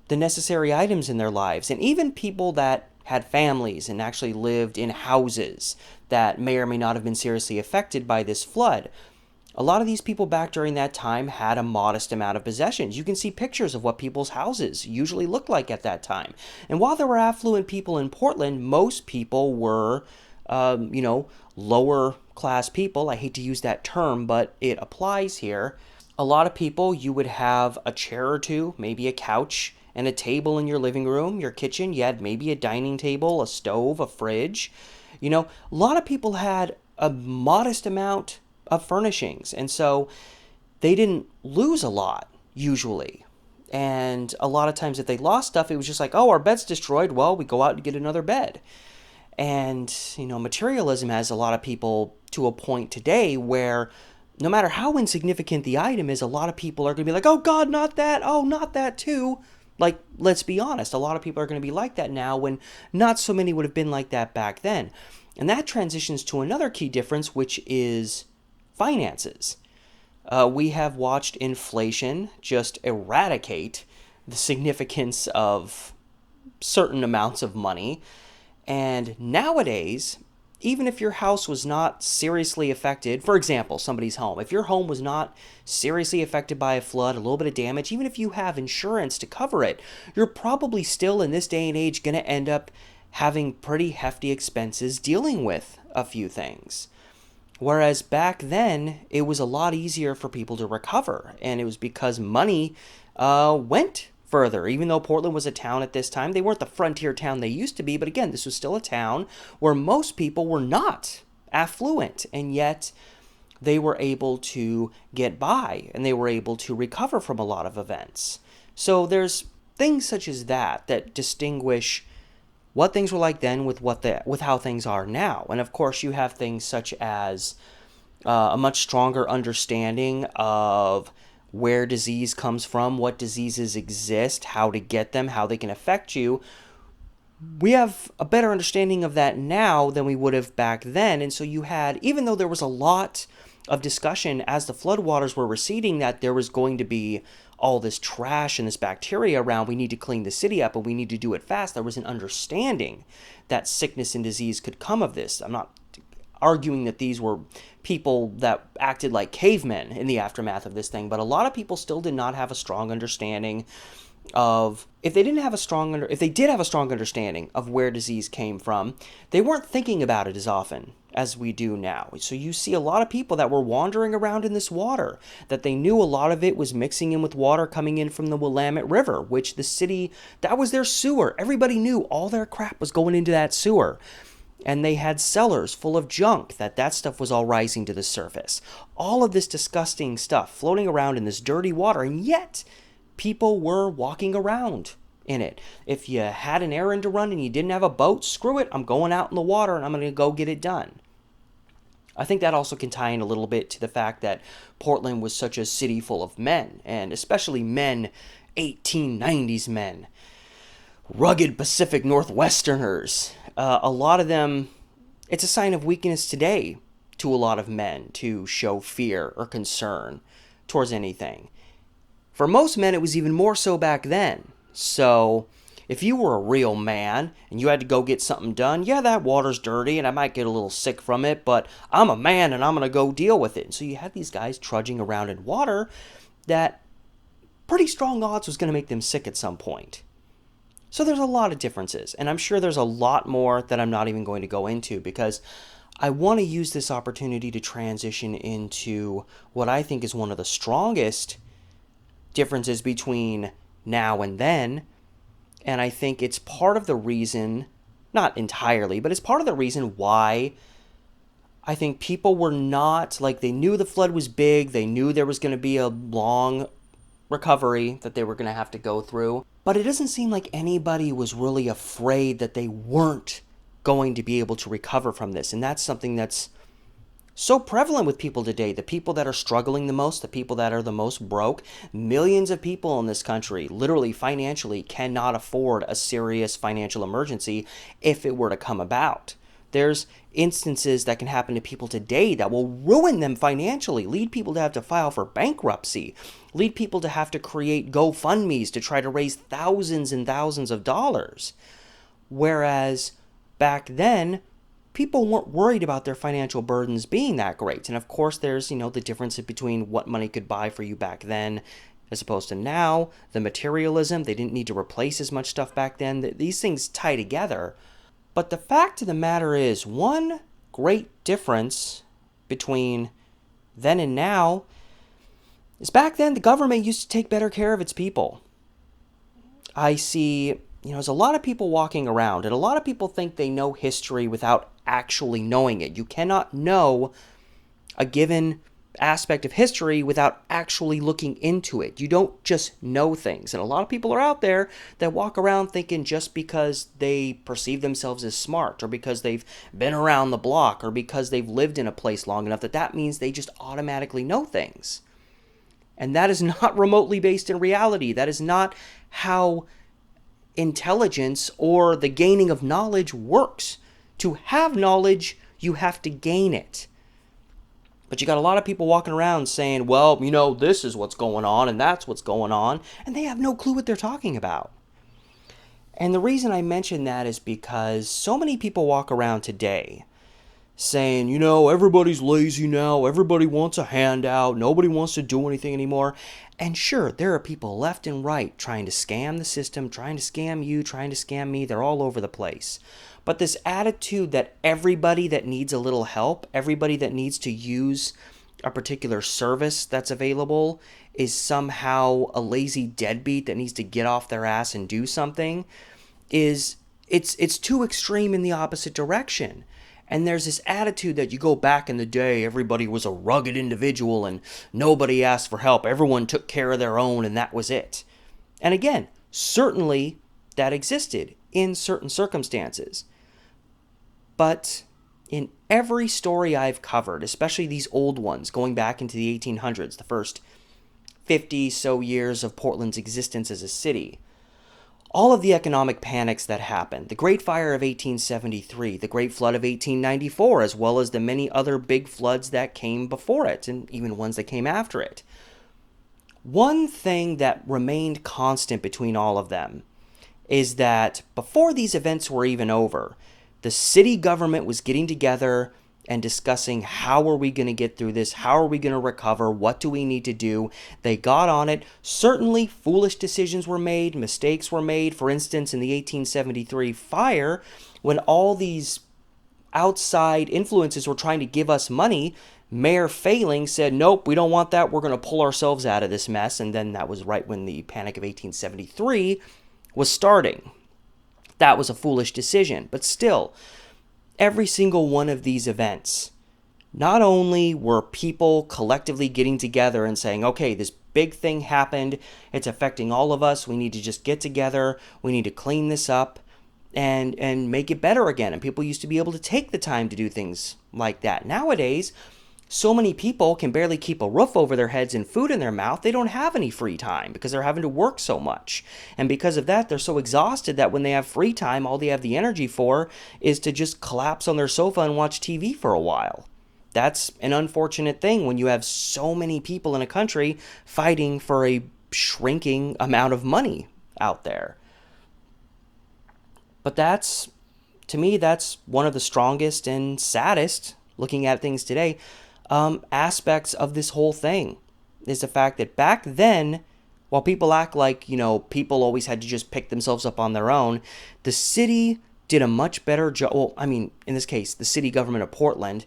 the necessary items in their lives. And even people that had families and actually lived in houses that may or may not have been seriously affected by this flood, a lot of these people back during that time had a modest amount of possessions. You can see pictures of what people's houses usually looked like at that time. And while there were affluent people in Portland, most people were, lower class people. I hate to use that term, but it applies here. A lot of people, you would have a chair or two, maybe a couch, and a table in your living room, your kitchen. You had maybe a dining table, a stove, a fridge. A lot of people had a modest amount of furnishings, and so they didn't lose a lot usually. And a lot of times if they lost stuff, it was just like, oh, our bed's destroyed, well, we go out and get another bed. And materialism has a lot of people to a point today where no matter how insignificant the item is, a lot of people are going to be like, oh God, not that, oh, not that too. Like, let's be honest, a lot of people are going to be like that now when not so many would have been like that back then. And that transitions to another key difference, which is finances. We have watched inflation just eradicate the significance of certain amounts of money. And nowadays, even if your house was not seriously affected, for example, somebody's home, if your home was not seriously affected by a flood, a little bit of damage, even if you have insurance to cover it, you're probably still in this day and age going to end up having pretty hefty expenses dealing with a few things. Whereas back then, it was a lot easier for people to recover, and it was because money went further. Even though Portland was a town at this time, they weren't the frontier town they used to be, but again, this was still a town where most people were not affluent, and yet they were able to get by, and they were able to recover from a lot of events. So there's things such as that distinguish what things were like then with how things are now. And of course, you have things such as a much stronger understanding of where disease comes from, what diseases exist, how to get them, how they can affect you. We have a better understanding of that now than we would have back then. And so you had, even though there was a lot of discussion as the floodwaters were receding that there was going to be all this trash and this bacteria around, we need to clean the city up and we need to do it fast, there was an understanding that sickness and disease could come of this. I'm not arguing that these were people that acted like cavemen in the aftermath of this thing, but a lot of people still did not have a strong understanding of, if they did have a strong understanding of where disease came from, they weren't thinking about it as often as we do now. So you see a lot of people that were wandering around in this water, that they knew a lot of it was mixing in with water coming in from the Willamette River, which the city, that was their sewer. Everybody knew all their crap was going into that sewer. And they had cellars full of junk, that stuff was all rising to the surface. All of this disgusting stuff floating around in this dirty water, and yet people were walking around in it. If you had an errand to run and you didn't have a boat, screw it, I'm going out in the water and I'm going to go get it done. I think that also can tie in a little bit to the fact that Portland was such a city full of men, and especially men, 1890s men, rugged Pacific Northwesterners. A lot of them, it's a sign of weakness today to a lot of men to show fear or concern towards anything. For most men, it was even more so back then. So if you were a real man and you had to go get something done, yeah, that water's dirty and I might get a little sick from it, but I'm a man and I'm going to go deal with it. And so you had these guys trudging around in water that pretty strong odds was going to make them sick at some point. So there's a lot of differences, and I'm sure there's a lot more that I'm not even going to go into because I want to use this opportunity to transition into what I think is one of the strongest differences between now and then, and I think it's part of the reason not entirely, but it's part of the reason why I think people were not, like, they knew the flood was big, they knew there was going to be a long recovery that they were going to have to go through, but it doesn't seem like anybody was really afraid that they weren't going to be able to recover from this. And that's something that's so prevalent with people today. The people that are struggling the most, the people that are the most broke, millions of people in this country, literally financially, cannot afford a serious financial emergency if it were to come about. There's instances that can happen to people today that will ruin them financially, lead people to have to file for bankruptcy, lead people to have to create GoFundMes to try to raise thousands and thousands of dollars. Whereas back then, people weren't worried about their financial burdens being that great. And of course, there's, the difference between what money could buy for you back then as opposed to now, the materialism. They didn't need to replace as much stuff back then. These things tie together. But the fact of the matter is, one great difference between then and now is back then the government used to take better care of its people. I see, there's a lot of people walking around, and a lot of people think they know history without actually knowing it. You cannot know a given aspect of history without actually looking into it. You don't just know things. And a lot of people are out there that walk around thinking just because they perceive themselves as smart, or because they've been around the block, or because they've lived in a place long enough, that means they just automatically know things. And that is not remotely based in reality. That is not how intelligence or the gaining of knowledge works. To have knowledge, you have to gain it. But you got a lot of people walking around saying, well, this is what's going on and that's what's going on, and they have no clue what they're talking about. And the reason I mention that is because so many people walk around today saying, everybody's lazy now, everybody wants a handout, nobody wants to do anything anymore. And sure, there are people left and right trying to scam the system, trying to scam you, trying to scam me. They're all over the place. But this attitude that everybody that needs a little help, everybody that needs to use a particular service that's available is somehow a lazy deadbeat that needs to get off their ass and do something, it's too extreme in the opposite direction. And there's this attitude that you go back in the day, everybody was a rugged individual and nobody asked for help. Everyone took care of their own and that was it. And again, certainly that existed in certain circumstances. But in every story I've covered, especially these old ones going back into the 1800s, the first 50 so years of Portland's existence as a city, all of the economic panics that happened, the Great Fire of 1873, the Great Flood of 1894, as well as the many other big floods that came before it, and even ones that came after it. One thing that remained constant between all of them is that before these events were even over, the city government was getting together and discussing how are we going to get through this, how are we going to recover, what do we need to do. They got on it. Certainly foolish decisions were made, mistakes were made. For instance, in the 1873 fire, when all these outside influences were trying to give us money, Mayor Failing said, nope, we don't want that, we're going to pull ourselves out of this mess. And then that was right when the Panic of 1873 was starting. That was a foolish decision, but still, every single one of these events, not only were people collectively getting together and saying, okay, this big thing happened, it's affecting all of us, we need to just get together, we need to clean this up and make it better again. And people used to be able to take the time to do things like that. Nowadays, so many people can barely keep a roof over their heads and food in their mouth. They don't have any free time because they're having to work so much. And because of that, they're so exhausted that when they have free time, all they have the energy for is to just collapse on their sofa and watch TV for a while. That's an unfortunate thing when you have so many people in a country fighting for a shrinking amount of money out there. But to me, that's one of the strongest and saddest, looking at things today, aspects of this whole thing is the fact that back then, while people act like, people always had to just pick themselves up on their own, the city did a much better job. Well, in this case, the city government of Portland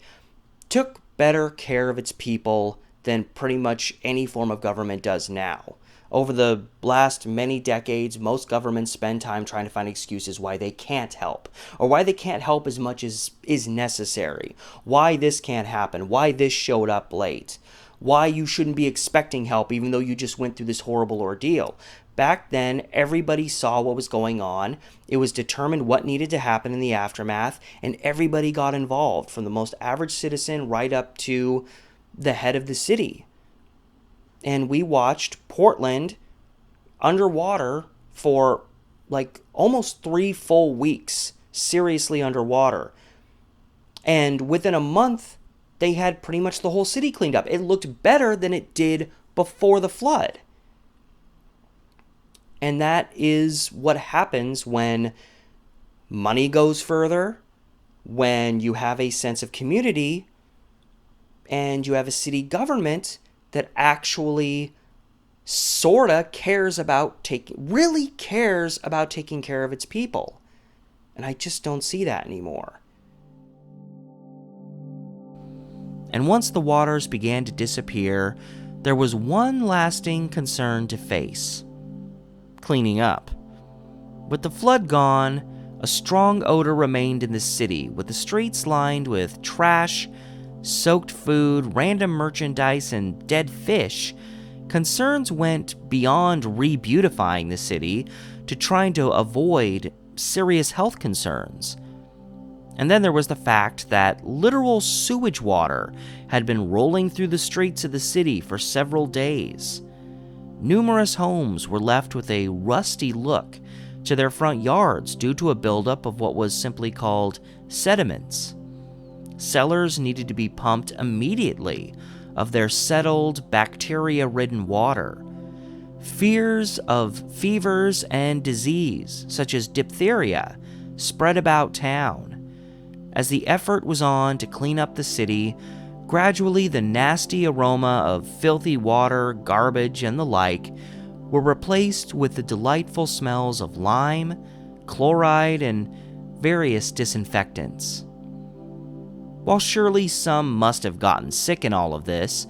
took better care of its people than pretty much any form of government does now. Over the last many decades, most governments spend time trying to find excuses why they can't help, or why they can't help as much as is necessary, why this can't happen, why this showed up late, why you shouldn't be expecting help even though you just went through this horrible ordeal. Back then, everybody saw what was going on. It was determined what needed to happen in the aftermath, and everybody got involved, from the most average citizen right up to the head of the city. And we watched Portland underwater for like almost 3 full weeks, seriously underwater. And within a month, they had pretty much the whole city cleaned up. It looked better than it did before the flood. And that is what happens when money goes further, when you have a sense of community, and you have a city government that actually sorta really cares about taking care of its people. And I just don't see that anymore. And once the waters began to disappear, there was one lasting concern to face: cleaning up. With the flood gone, a strong odor remained in the city, with the streets lined with trash, soaked food, random merchandise, and dead fish. Concerns went beyond re-beautifying the city to trying to avoid serious health concerns. And then there was the fact that literal sewage water had been rolling through the streets of the city for several days. Numerous homes were left with a rusty look to their front yards due to a buildup of what was simply called sediments. Cellars needed to be pumped immediately of their settled, bacteria-ridden water. Fears of fevers and disease, such as diphtheria, spread about town. As the effort was on to clean up the city, gradually the nasty aroma of filthy water, garbage, and the like were replaced with the delightful smells of lime, chloride, and various disinfectants. While surely some must have gotten sick in all of this,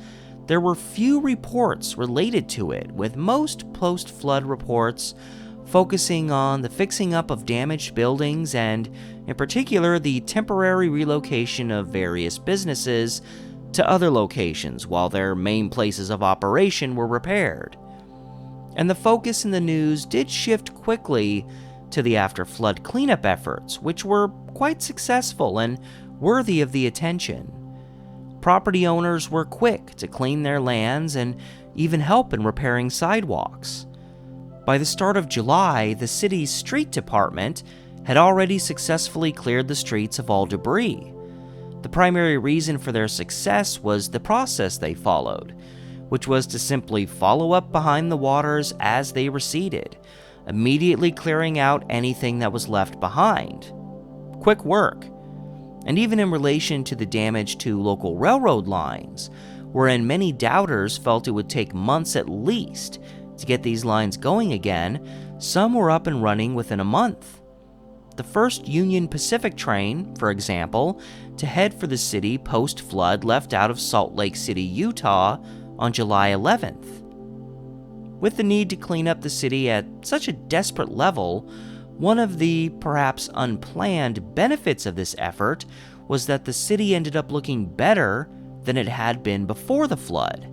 there were few reports related to it, with most post-flood reports focusing on the fixing up of damaged buildings and, in particular, the temporary relocation of various businesses to other locations while their main places of operation were repaired. And the focus in the news did shift quickly to the after-flood cleanup efforts, which were quite successful and worthy of the attention. Property owners were quick to clean their lands and even help in repairing sidewalks. By the start of July, the city's street department had already successfully cleared the streets of all debris. The primary reason for their success was the process they followed, which was to simply follow up behind the waters as they receded, immediately clearing out anything that was left behind. Quick work. And even in relation to the damage to local railroad lines, wherein many doubters felt it would take months at least to get these lines going again, some were up and running within a month. The first Union Pacific train, for example, to head for the city post-flood left out of Salt Lake City, Utah on July 11th. With the need to clean up the city at such a desperate level, one of the perhaps unplanned benefits of this effort was that the city ended up looking better than it had been before the flood.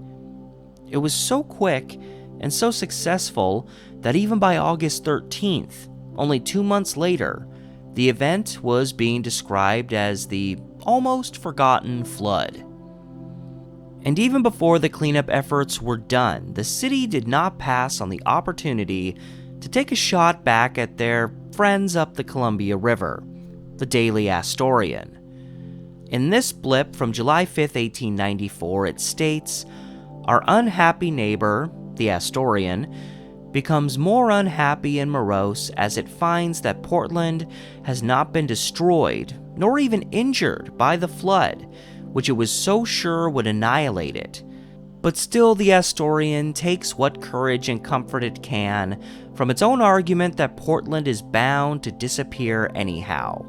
It was so quick and so successful that even by August 13th, only 2 months later, the event was being described as the almost forgotten flood. And even before the cleanup efforts were done, the city did not pass on the opportunity to take a shot back at their friends up the Columbia River, the Daily Astorian. In this blip from July 5, 1894, it states, "Our unhappy neighbor, the Astorian, becomes more unhappy and morose as it finds that Portland has not been destroyed, nor even injured by the flood, which it was so sure would annihilate it. But still the Astorian takes what courage and comfort it can from its own argument that Portland is bound to disappear anyhow."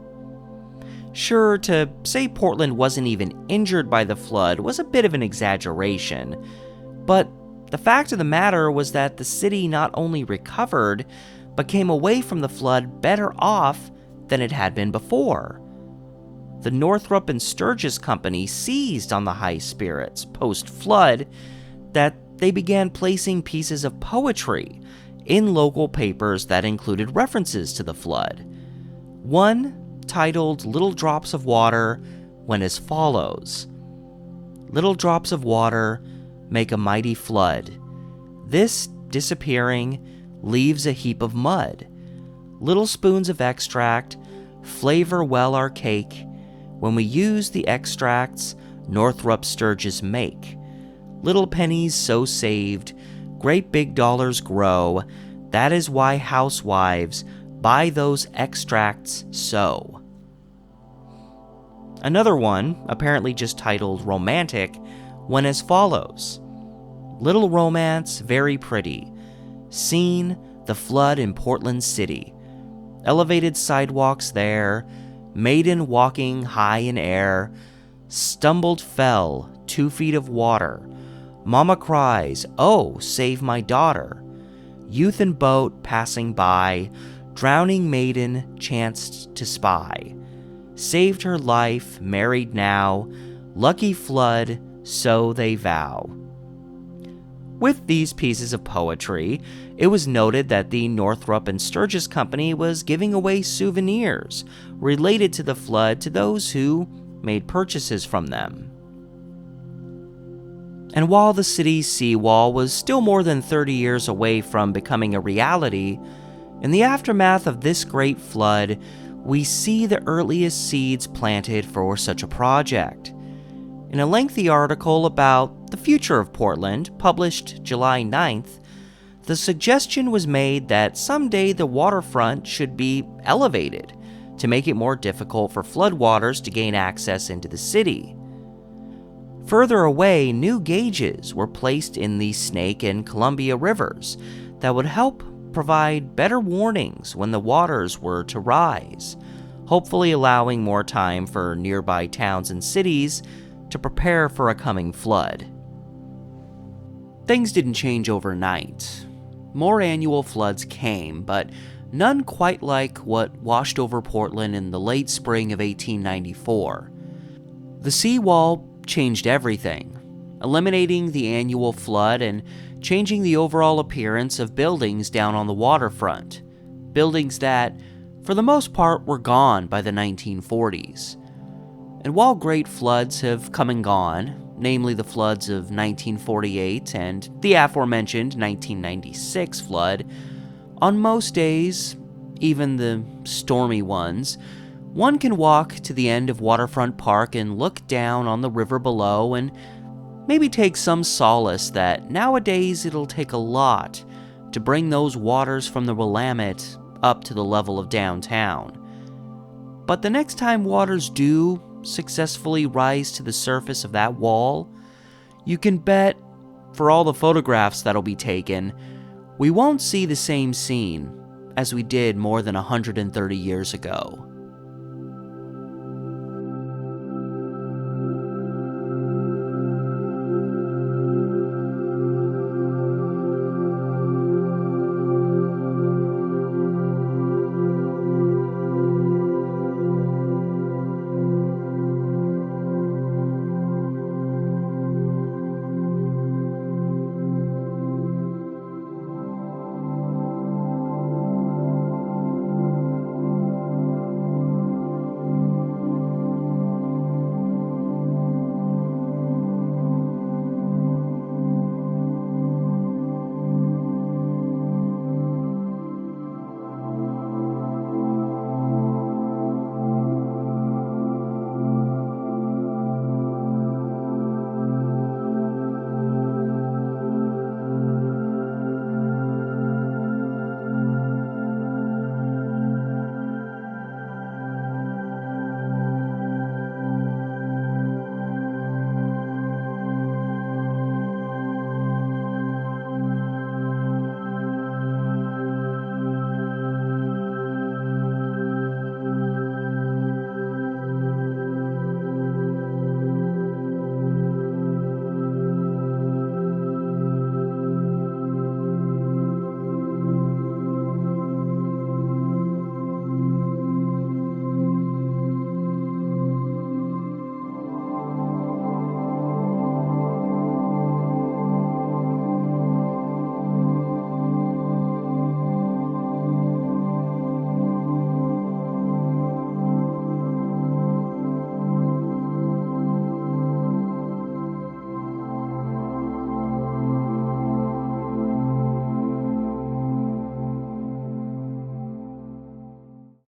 Sure, to say Portland wasn't even injured by the flood was a bit of an exaggeration, but The fact of the matter was that the city not only recovered, but came away from the flood better off than it had been before. The Northrop and Sturgis Company seized on the high spirits post-flood that they began placing pieces of poetry in local papers that included references to the flood. One, titled Little Drops of Water, went as follows: "Little drops of water make a mighty flood. This, disappearing, leaves a heap of mud. Little spoons of extract flavor well our cake. When we use the extracts Northrop Sturgis make. Little pennies so saved, great big dollars grow. That is why housewives buy those extracts so." Another one, apparently just titled Romantic, went as follows: "Little romance, very pretty. Seen the flood in Portland City. Elevated sidewalks there, maiden walking high in air, stumbled fell, 2 feet of water. Mama cries, oh, save my daughter. Youth and boat passing by, drowning maiden chanced to spy. Saved her life, married now, lucky flood, so they vow." With these pieces of poetry, it was noted that the Northrop and Sturgis Company was giving away souvenirs related to the flood to those who made purchases from them. And while the city's seawall was still more than 30 years away from becoming a reality, in the aftermath of this great flood, we see the earliest seeds planted for such a project. In a lengthy article about the future of Portland, published July 9th, the suggestion was made that someday the waterfront should be elevated to make it more difficult for floodwaters to gain access into the city. Further away, new gauges were placed in the Snake and Columbia rivers that would help provide better warnings when the waters were to rise, hopefully allowing more time for nearby towns and cities to prepare for a coming flood. Things didn't change overnight. More annual floods came, but none quite like what washed over Portland in the late spring of 1894. The seawall changed everything, eliminating the annual flood and changing the overall appearance of buildings down on the waterfront, buildings that, for the most part, were gone by the 1940s. And while great floods have come and gone, namely the floods of 1948 and the aforementioned 1996 flood, on most days, even the stormy ones, one can walk to the end of Waterfront Park and look down on the river below and maybe take some solace that nowadays it'll take a lot to bring those waters from the Willamette up to the level of downtown. But the next time waters do successfully rise to the surface of that wall, you can bet, for all the photographs that'll be taken, we won't see the same scene as we did more than 130 years ago.